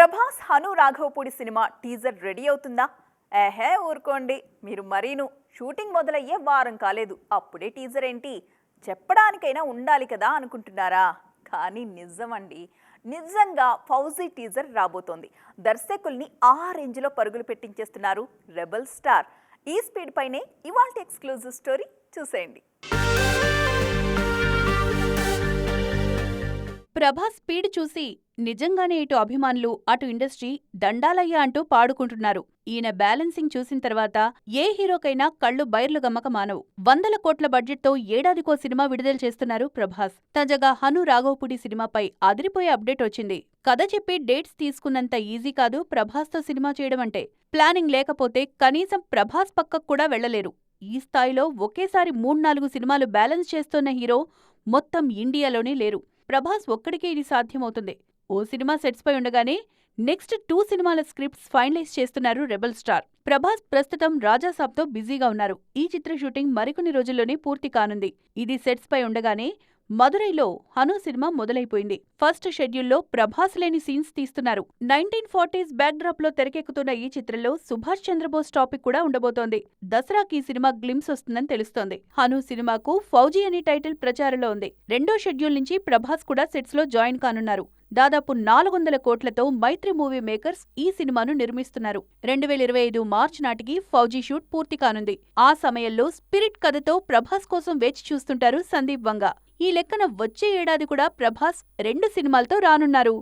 Prabhas Hanu Raghavapudi cinema teaser ready అవుతుందా? ఏహే ఊరుకోండి మీరు మరీను. షూటింగ్ మొదలయ్యే వారం కాలేదు, అప్పుడే టీజర్ ఏంటి? చెప్పడానికైనా ఉండాలి కదా అనుకుంటున్నారా? కానీ నిజమండి, నిజంగా ఫౌజీ టీజర్ రాబోతోంది. దర్శకుల్ని ఆ రేంజ్లో పరుగులు పెట్టించేస్తున్నారు రెబల్ స్టార్. ఈ స్పీడ్ పైనే ఇవాల్టి ఎక్స్క్లూజివ్ స్టోరీ చూసేయండి. ప్రభాస్ స్పీడ్ చూసి నిజంగానే ఇటు అభిమానులు అటు ఇండస్ట్రీ దండాలయ్యా అంటూ పాడుకుంటున్నారు. ఈయన బ్యాలెన్సింగ్ చూసిన తర్వాత ఏ హీరోకైనా కళ్ళు బైర్లు గమ్మక మానవు. 100 కోట్ల బడ్జెట్తో ఏడాదికో సినిమా విడుదల చేస్తున్నారు ప్రభాస్. తాజాగా హను రాఘవపూడి సినిమాపై అదిరిపోయే అప్డేట్ వచ్చింది. కథ చెప్పి డేట్స్ తీసుకున్నంత ఈజీ కాదు ప్రభాస్తో సినిమా చేయడం అంటే. ప్లానింగ్ లేకపోతే కనీసం ప్రభాస్ పక్కకు కూడా వెళ్లలేరు. ఈ స్థాయిలో ఒకేసారి 3-4 సినిమాలు బ్యాలెన్స్ చేస్తోన్న హీరో మొత్తం ఇండియాలోనే లేరు. ప్రభాస్ ఒక్కడికే ఇది సాధ్యమవుతుంది. ఓ సినిమా సెట్స్ పై ఉండగానే నెక్స్ట్ 2 సినిమాల స్క్రిప్ట్స్ ఫైనలైజ్ చేస్తున్నారు రెబల్ స్టార్. ప్రభాస్ ప్రస్తుతం రాజాసాబ్తో బిజీగా ఉన్నారు. ఈ చిత్ర షూటింగ్ మరికొన్ని రోజుల్లోనే పూర్తి కానుంది. ఇది సెట్స్ పై ఉండగానే మదురైలో హను సినిమా మొదలైపోయింది. ఫస్ట్ షెడ్యూల్లో ప్రభాస్ లేని సీన్స్ తీస్తున్నారు. 1940s బ్యాక్డ్రాప్ లో తెరకెక్కుతున్న ఈ చిత్రంలో సుభాష్ చంద్రబోస్ టాపిక్ కూడా ఉండబోతోంది. దసరాకి ఈ సినిమా గ్లిమ్స్ వస్తుందని తెలుస్తోంది. హను సినిమాకు ఫౌజీ అనే టైటిల్ ప్రచారంలో ఉంది. రెండో షెడ్యూల్ నుంచి ప్రభాస్ కూడా సెట్స్ లో జాయిన్ కానున్నారు. దాదాపు 400 కోట్లతో మైత్రి మూవీ మేకర్స్ ఈ సినిమాను నిర్మిస్తున్నారు. 2025 మార్చి నాటికి ఫౌజీ షూట్ పూర్తి కానుంది. ఆ సమయంలో స్పిరిట్ కథతో ప్రభాస్ కోసం వేచి చూస్తుంటారు సందీప్ వంగ. ఈ లెక్కన వచ్చే ఏడాది కూడా ప్రభాస్ 2 సినిమాలతో రానున్నారు.